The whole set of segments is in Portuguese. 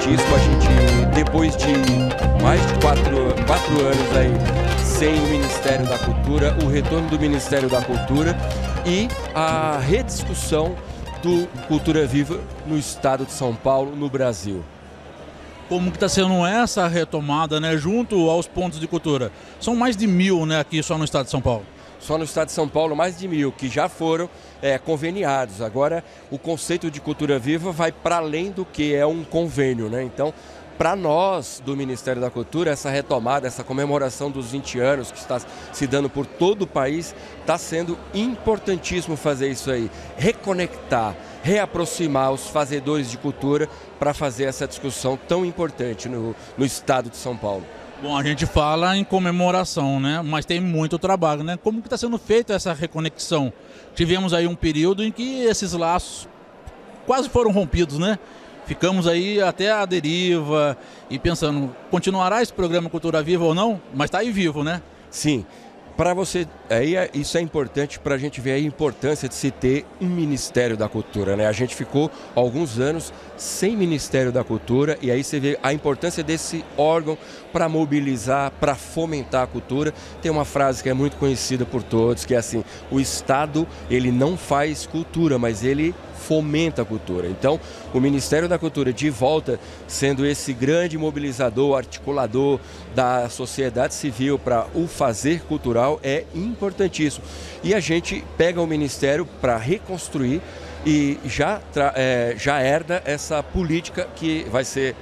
importantíssimo. A gente, depois de mais de quatro anos aí sem o Ministério da Cultura, o retorno do Ministério da Cultura e a rediscussão do Cultura Viva no estado de São Paulo, no Brasil. Como que está sendo essa retomada, né, junto aos pontos de cultura? São mais de 1.000, né, aqui só no estado de São Paulo. Só no estado de São Paulo, mais de 1.000, que já foram conveniados. Agora, o conceito de cultura viva vai para além do que é um convênio, né? Então, para nós, do Ministério da Cultura, essa retomada, essa comemoração dos 20 anos que está se dando por todo o país, está sendo importantíssimo fazer isso aí. Reconectar, reaproximar os fazedores de cultura para fazer essa discussão tão importante no estado de São Paulo. Bom, a gente fala em comemoração, né? Mas tem muito trabalho, né? Como que está sendo feita essa reconexão? Tivemos aí um período em que esses laços quase foram rompidos, né? Ficamos aí até a deriva e pensando, continuará esse programa Cultura Viva ou não? Mas está aí vivo, né? Sim. Para você, isso é importante para a gente ver a importância de se ter um Ministério da Cultura, né? A gente ficou alguns anos sem Ministério da Cultura e aí você vê a importância desse órgão para mobilizar, para fomentar a cultura. Tem uma frase que é muito conhecida por todos, que é assim: o Estado, ele não faz cultura, mas ele fomenta a cultura. Então, o Ministério da Cultura de volta, sendo esse grande mobilizador, articulador da sociedade civil para o fazer cultural, é importantíssimo. E a gente pega o Ministério para reconstruir e já herda essa política que vai ser,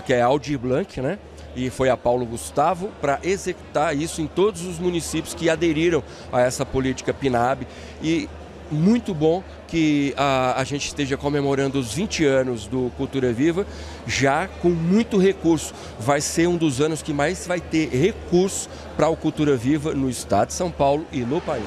que é a Aldir Blanc, né? E foi a Paulo Gustavo para executar isso em todos os municípios que aderiram a essa política PNAB. E muito bom que a gente esteja comemorando os 20 anos do Cultura Viva, já com muito recurso. Vai ser um dos anos que mais vai ter recurso para o Cultura Viva no estado de São Paulo e no país.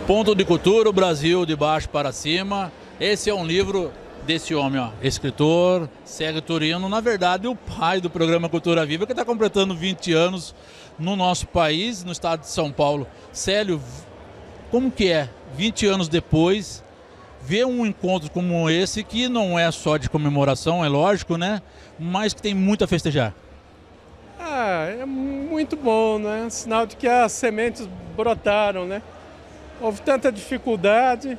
Ponto de Cultura, o Brasil de baixo para cima. Esse é um livro desse homem, ó, escritor, Célio Turino, na verdade o pai do programa Cultura Viva, que está completando 20 anos no nosso país, no estado de São Paulo. Célio, como que é, 20 anos depois, ver um encontro como esse, que não é só de comemoração, é lógico, né? Mas que tem muito a festejar. É muito bom, né? Sinal de que as sementes brotaram, né? Houve tanta dificuldade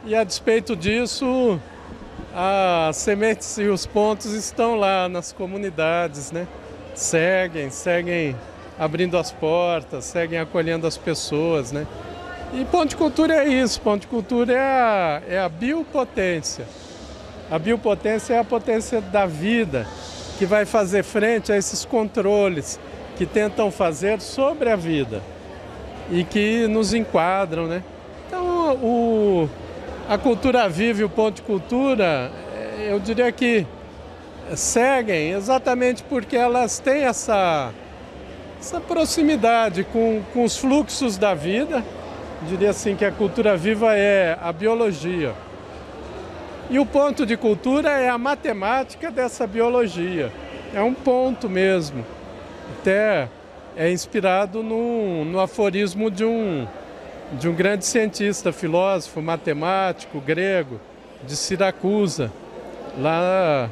e, a despeito disso, as sementes e os pontos estão lá nas comunidades, né? Seguem abrindo as portas, seguem acolhendo as pessoas, né? E Ponto de Cultura é isso, Ponto de Cultura é a biopotência. A biopotência é a potência da vida, que vai fazer frente a esses controles que tentam fazer sobre a vida e que nos enquadram, né? Então, a Cultura Viva e o Ponto de Cultura, eu diria que seguem exatamente porque elas têm essa proximidade com os fluxos da vida. Eu diria assim que a Cultura Viva é a biologia. E o Ponto de Cultura é a matemática dessa biologia. É um ponto mesmo. Até é inspirado no aforismo de um grande cientista, filósofo, matemático, grego, de Siracusa. Lá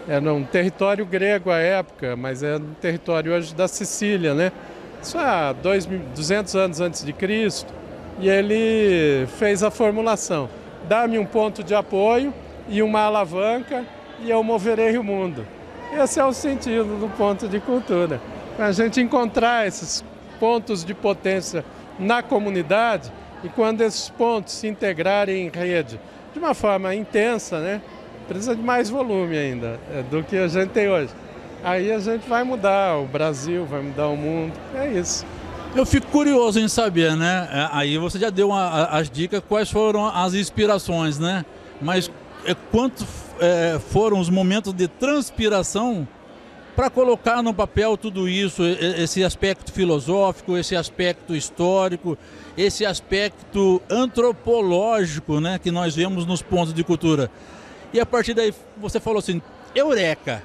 era um território grego à época, mas é um território hoje da Sicília, né? Isso há 200 anos antes de Cristo. E ele fez a formulação: dá-me um ponto de apoio e uma alavanca e eu moverei o mundo. Esse é o sentido do Ponto de Cultura. A gente encontrar esses pontos de potência na comunidade e, quando esses pontos se integrarem em rede de uma forma intensa, né, precisa de mais volume ainda do que a gente tem hoje. Aí a gente vai mudar o Brasil, vai mudar o mundo, é isso. Eu fico curioso em saber, né? Aí você já deu as dicas, quais foram as inspirações, né? Mas quantos foram os momentos de transpiração para colocar no papel tudo isso, esse aspecto filosófico, esse aspecto histórico, esse aspecto antropológico, né? Que nós vemos nos pontos de cultura. E a partir daí você falou assim, eureka!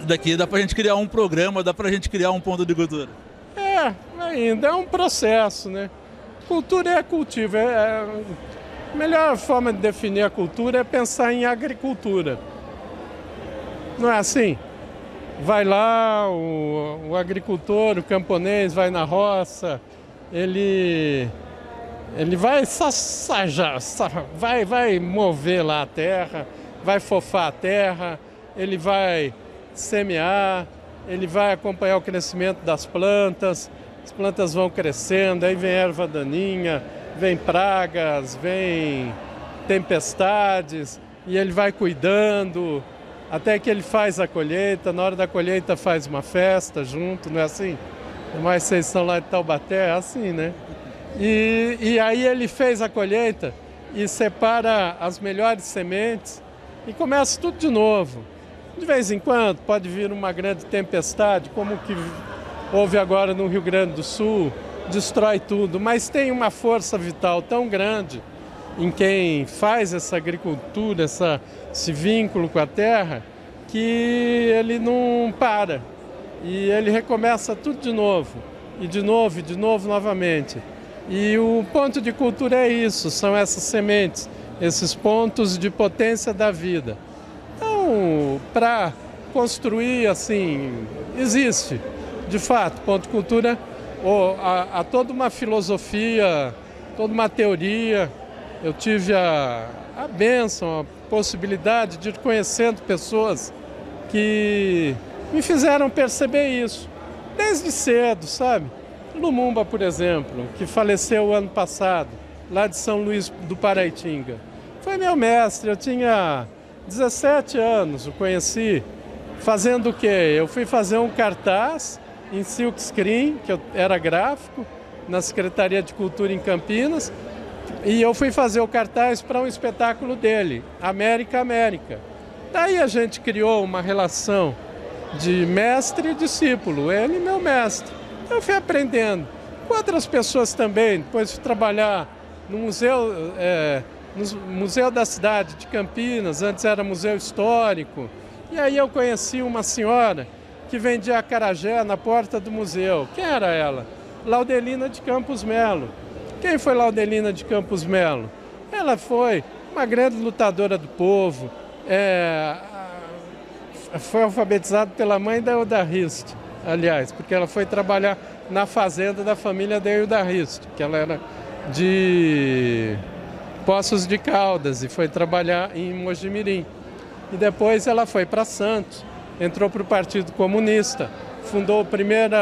Daqui dá para a gente criar um programa, dá para a gente criar um ponto de cultura. Ainda é um processo, né? Cultura é cultivo. A melhor forma de definir a cultura é pensar em agricultura. Não é assim? Vai lá, o agricultor, o camponês vai na roça, ele vai sassajar, vai mover lá a terra, vai fofar a terra, ele vai semear, ele vai acompanhar o crescimento das plantas, as plantas vão crescendo, aí vem erva daninha, vem pragas, vem tempestades, e ele vai cuidando, até que ele faz a colheita. Na hora da colheita faz uma festa junto, não é assim? Mas vocês são lá de Taubaté, é assim, né? E aí ele fez a colheita e separa as melhores sementes e começa tudo de novo. De vez em quando pode vir uma grande tempestade, como que houve agora no Rio Grande do Sul, destrói tudo, mas tem uma força vital tão grande em quem faz essa agricultura, esse vínculo com a terra, que ele não para. E ele recomeça tudo de novo, e de novo, novamente. E o ponto de cultura é isso, são essas sementes, esses pontos de potência da vida. Então, para construir, assim, existe, de fato, ponto de cultura, há toda uma filosofia, toda uma teoria. Eu tive a bênção, a possibilidade de ir conhecendo pessoas que me fizeram perceber isso, desde cedo, sabe? Lumumba, por exemplo, que faleceu ano passado, lá de São Luís do Paraitinga. Foi meu mestre, eu tinha 17 anos, o conheci. Fazendo o quê? Eu fui fazer um cartaz em silkscreen, que eu era gráfico, na Secretaria de Cultura em Campinas, e eu fui fazer o cartaz para um espetáculo dele, América, América. Daí a gente criou uma relação de mestre e discípulo, ele meu mestre. Eu fui aprendendo. com outras pessoas também. Depois fui trabalhar no Museu da Cidade de Campinas, antes era Museu Histórico. E aí eu conheci uma senhora que vendia acarajé na porta do museu. Quem era ela? Laudelina de Campos Melo. Quem foi Laudelina de Campos Melo? Ela foi uma grande lutadora do povo, foi alfabetizada pela mãe da Euda Rist, aliás, porque ela foi trabalhar na fazenda da família da Euda Rist, que ela era de Poços de Caldas e foi trabalhar em Mojimirim. E depois ela foi para Santos, entrou para o Partido Comunista, fundou o primeiro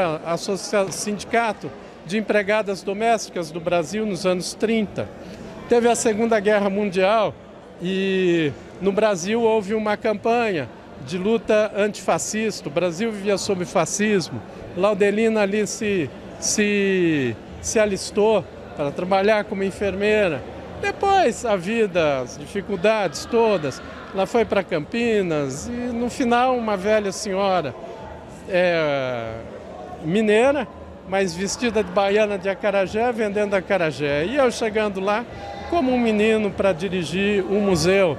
sindicato de empregadas domésticas do Brasil nos anos 30. Teve a Segunda Guerra Mundial e no Brasil houve uma campanha de luta antifascista. O Brasil vivia sob fascismo. Laudelina ali se alistou para trabalhar como enfermeira. Depois a vida, as dificuldades todas, ela foi para Campinas e no final uma velha senhora mineira, mas vestida de baiana de acarajé, vendendo acarajé. E eu chegando lá como um menino para dirigir um museu.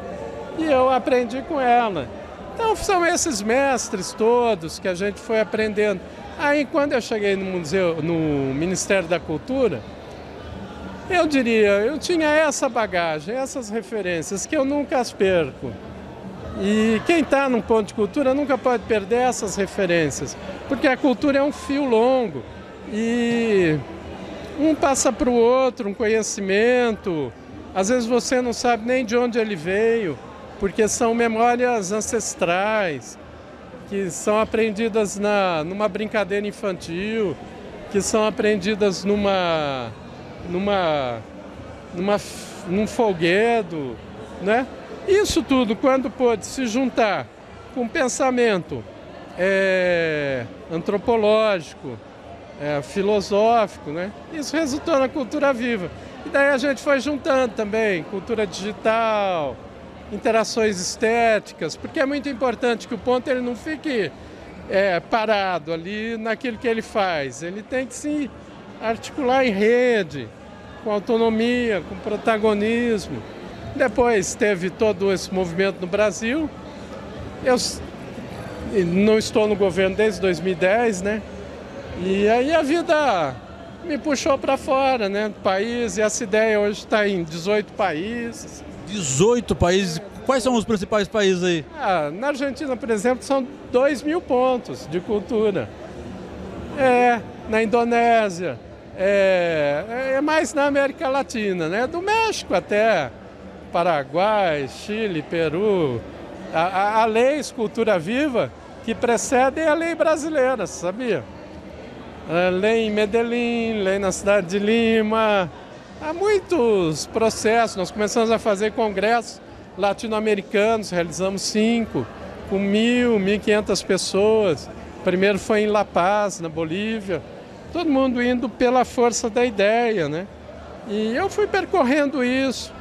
E eu aprendi com ela. Então são esses mestres todos que a gente foi aprendendo. Aí quando eu cheguei no museu, no Ministério da Cultura, eu diria, eu tinha essa bagagem, essas referências que eu nunca as perco. E quem está num ponto de cultura nunca pode perder essas referências, porque a cultura é um fio longo e um passa para o outro, um conhecimento. Às vezes você não sabe nem de onde ele veio, porque são memórias ancestrais, que são aprendidas numa brincadeira infantil, que são aprendidas num folguedo, né? Isso tudo, quando pôde se juntar com pensamento antropológico, filosófico, né? Isso resultou na cultura viva. E daí a gente foi juntando também cultura digital, interações estéticas, porque é muito importante que o ponto ele não fique parado ali naquilo que ele faz. Ele tem que se articular em rede, com autonomia, com protagonismo. Depois teve todo esse movimento no Brasil. Eu não estou no governo desde 2010, né? E aí a vida me puxou para fora, né, do país. E essa ideia hoje está em 18 países. 18 países? Quais são os principais países aí? Na Argentina, por exemplo, são 2.000 pontos de cultura. Na Indonésia, mais na América Latina, né? Do México até Paraguai, Chile, Peru. Há leis cultura viva que precedem a lei brasileira, sabia? Lei em Medellín, lei na cidade de Lima. Há muitos processos. Nós começamos a fazer congressos latino-americanos, realizamos 5, com 1.500 pessoas. O primeiro foi em La Paz, na Bolívia. Todo mundo indo pela força da ideia, né? E eu fui percorrendo isso.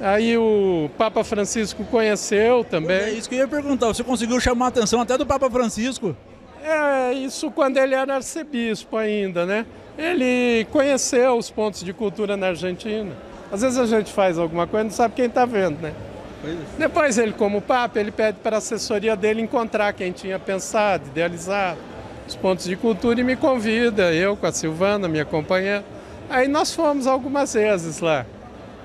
Aí o Papa Francisco conheceu também. É isso que eu ia perguntar. Você conseguiu chamar a atenção até do Papa Francisco? Isso quando ele era arcebispo ainda, né? Ele conheceu os pontos de cultura na Argentina. Às vezes a gente faz alguma coisa e não sabe quem está vendo, né? Depois ele, como Papa, ele pede para a assessoria dele encontrar quem tinha pensado, idealizado os pontos de cultura e me convida, eu com a Silvana, minha companheira. Aí nós fomos algumas vezes lá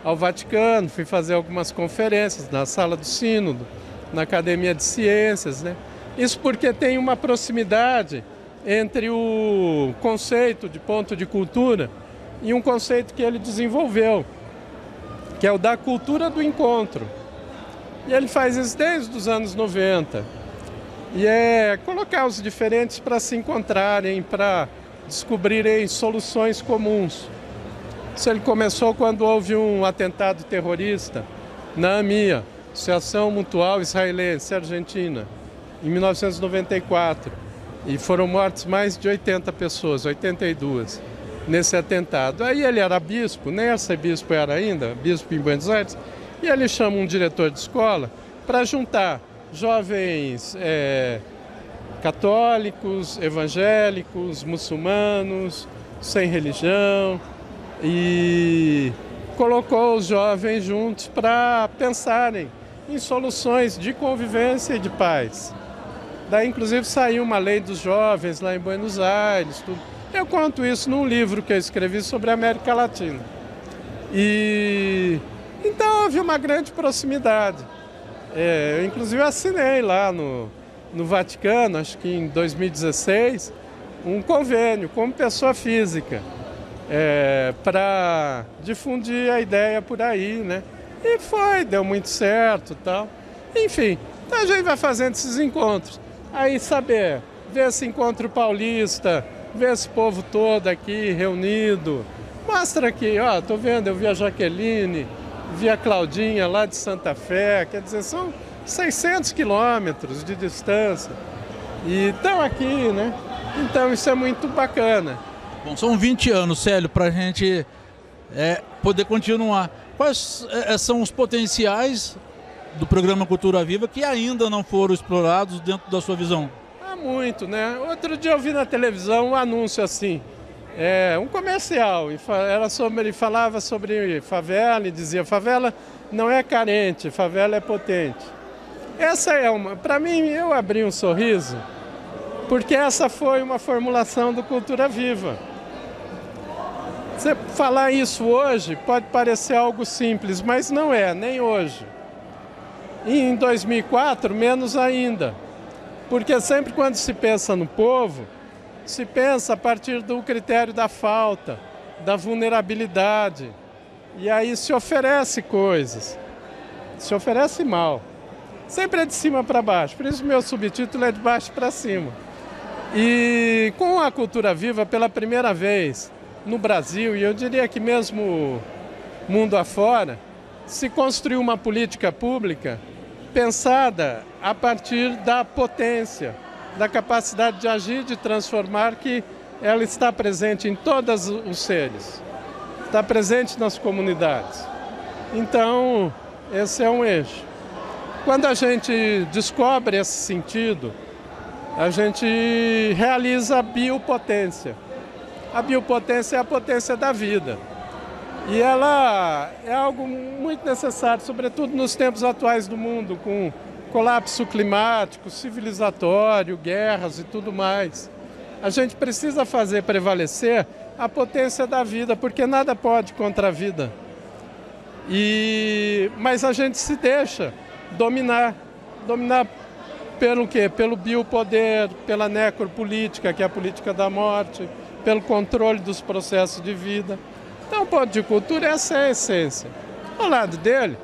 ao Vaticano, fui fazer algumas conferências na Sala do Sínodo, na Academia de Ciências, né? Isso porque tem uma proximidade entre o conceito de ponto de cultura e um conceito que ele desenvolveu, que é o da cultura do encontro. E ele faz isso desde os anos 90. E colocar os diferentes para se encontrarem, para descobrirem soluções comuns. Isso ele começou quando houve um atentado terrorista na AMIA, Associação Mutual Israelense Argentina, em 1994. E foram mortas mais de 80 pessoas, 82, nesse atentado. Aí ele era bispo, nem arcebispo era ainda, bispo em Buenos Aires, e ele chama um diretor de escola para juntar jovens católicos, evangélicos, muçulmanos, sem religião, e colocou os jovens juntos para pensarem em soluções de convivência e de paz. Daí, inclusive, saiu uma lei dos jovens lá em Buenos Aires, tudo. Eu conto isso num livro que eu escrevi sobre a América Latina. E então houve uma grande proximidade. Eu, inclusive, assinei lá no Vaticano, acho que em 2016, um convênio como pessoa física, para difundir a ideia por aí, né? E deu muito certo e tal. Enfim, então a gente vai fazendo esses encontros. Aí ver esse encontro paulista, ver esse povo todo aqui reunido. Mostra aqui, ó, tô vendo, eu vi a Jaqueline, vi a Claudinha lá de Santa Fé, quer dizer, são 600 quilômetros de distância. E estão aqui, né? Então isso é muito bacana. Bom, são 20 anos, Célio, para a gente poder continuar. Quais são os potenciais do programa Cultura Viva que ainda não foram explorados dentro da sua visão? Há muito, né? Outro dia eu vi na televisão um anúncio assim, um comercial, ele falava sobre favela e dizia: favela não é carente, favela é potente. Essa para mim, eu abri um sorriso, porque essa foi uma formulação do Cultura Viva. Você falar isso hoje pode parecer algo simples, mas não é, nem hoje. E em 2004, menos ainda. Porque sempre quando se pensa no povo, se pensa a partir do critério da falta, da vulnerabilidade. E aí se oferece coisas, se oferece mal. Sempre é de cima para baixo, por isso meu subtítulo é de baixo para cima. E com a Cultura Viva, pela primeira vez no Brasil, e eu diria que mesmo mundo afora, se construiu uma política pública pensada a partir da potência, da capacidade de agir, de transformar, que ela está presente em todos os seres, está presente nas comunidades. Então, esse é um eixo. Quando a gente descobre esse sentido, a gente realiza a biopotência. A biopotência é a potência da vida. E ela é algo muito necessário, sobretudo nos tempos atuais do mundo, com colapso climático, civilizatório, guerras e tudo mais. A gente precisa fazer prevalecer a potência da vida, porque nada pode contra a vida. Mas a gente se deixa dominar pelo quê? Pelo biopoder, pela necropolítica, que é a política da morte, pelo controle dos processos de vida. Então, o ponto de cultura, essa é a essência. Ao lado dele,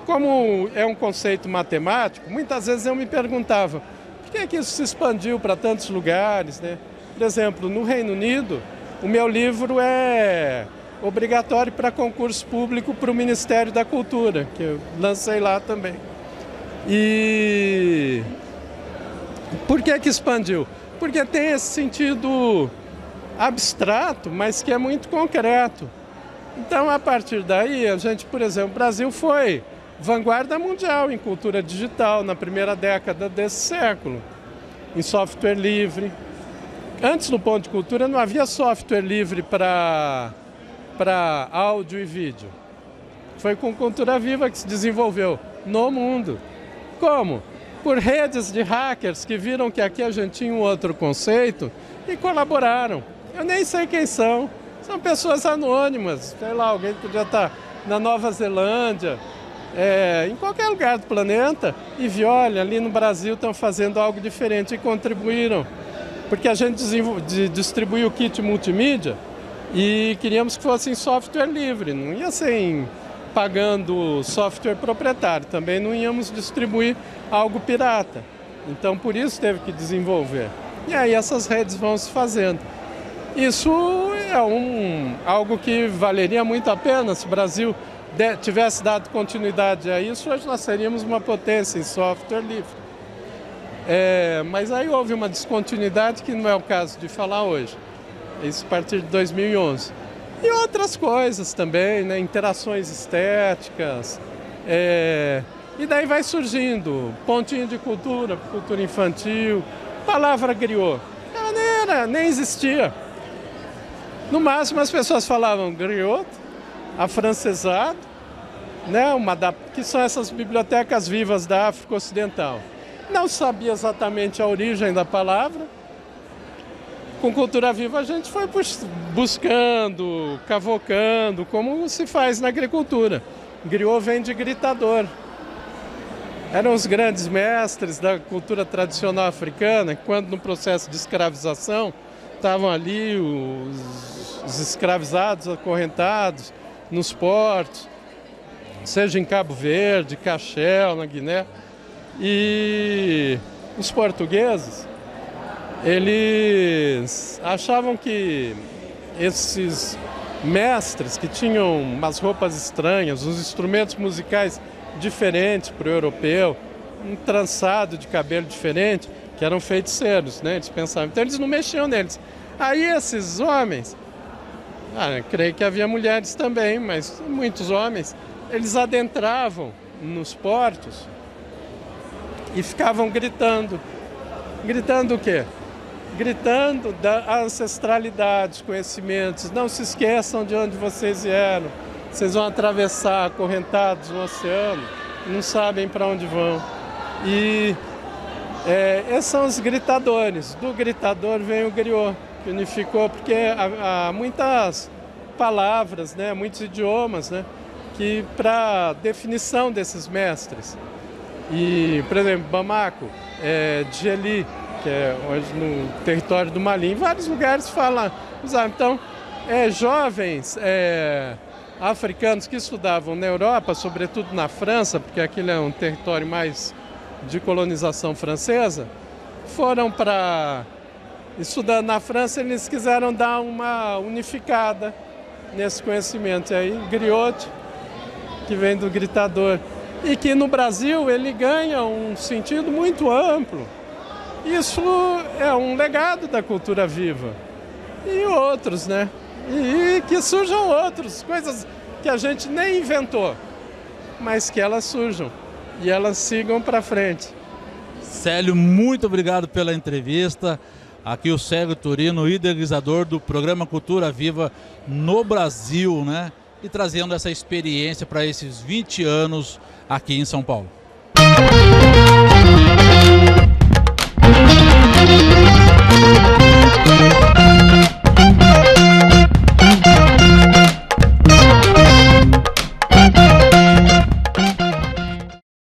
como é um conceito matemático, muitas vezes eu me perguntava por que isso se expandiu para tantos lugares, né? Por exemplo, no Reino Unido, o meu livro é obrigatório para concurso público para o Ministério da Cultura, que eu lancei lá também. E por que expandiu? Porque tem esse sentido abstrato, mas que é muito concreto. Então, a partir daí, a gente, por exemplo, o Brasil foi vanguarda mundial em cultura digital na primeira década desse século, em software livre. Antes, no ponto de cultura, não havia software livre para áudio e vídeo. Foi com Cultura Viva que se desenvolveu no mundo. Como? Por redes de hackers que viram que aqui a gente tinha um outro conceito e colaboraram. Eu nem sei quem são. São pessoas anônimas. Sei lá, alguém podia estar na Nova Zelândia, em qualquer lugar do planeta, e viu, olha, ali no Brasil estão fazendo algo diferente e contribuíram. Porque a gente distribuiu o kit multimídia e queríamos que fosse em software livre, não ia ser pagando software proprietário, também não íamos distribuir algo pirata. Então, por isso teve que desenvolver. E aí essas redes vão se fazendo. Isso é algo que valeria muito a pena se o Brasil tivesse dado continuidade a isso. Hoje nós seríamos uma potência em software livre. Mas aí houve uma descontinuidade que não é o caso de falar hoje. Isso a partir de 2011. E outras coisas também, né? Interações estéticas. E daí vai surgindo pontinho de cultura, cultura infantil, palavra griot. Nem existia. No máximo as pessoas falavam griot, afrancesado, né, que são essas bibliotecas vivas da África Ocidental. Não sabia exatamente a origem da palavra. Com Cultura Viva a gente foi buscando, cavocando, como se faz na agricultura. Griot vem de gritador. Eram os grandes mestres da cultura tradicional africana, que quando no processo de escravização estavam ali os escravizados, acorrentados, nos portos, seja em Cabo Verde, Cachel, na Guiné. E os portugueses, eles achavam que esses mestres que tinham umas roupas estranhas, uns instrumentos musicais diferentes para o europeu, um trançado de cabelo diferente, que eram feiticeiros, né? Eles pensavam, então eles não mexiam neles. Aí esses homens, creio que havia mulheres também, mas muitos homens, eles adentravam nos portos e ficavam gritando. Gritando o quê? Gritando da ancestralidade, conhecimentos. Não se esqueçam de onde vocês vieram. Vocês vão atravessar acorrentados no oceano, não sabem para onde vão. E esses são os gritadores. Do gritador vem o griot, que unificou, porque há muitas palavras, né, muitos idiomas, né, que para definição desses mestres. E, por exemplo, Bamako, Djeli, que é hoje no território do Mali, em vários lugares falam. Então, jovens africanos que estudavam na Europa, sobretudo na França, porque aquele é um território mais de colonização francesa, foram para estudar na França, eles quiseram dar uma unificada nesse conhecimento. E aí, griot, que vem do gritador, e que no Brasil ele ganha um sentido muito amplo. Isso é um legado da cultura viva. E outros, né? E que surjam outros, coisas que a gente nem inventou, mas que elas surjam e elas sigam para frente. Célio, muito obrigado pela entrevista. Aqui o Célio Turino, idealizador do programa Cultura Viva no Brasil, né? E trazendo essa experiência para esses 20 anos aqui em São Paulo.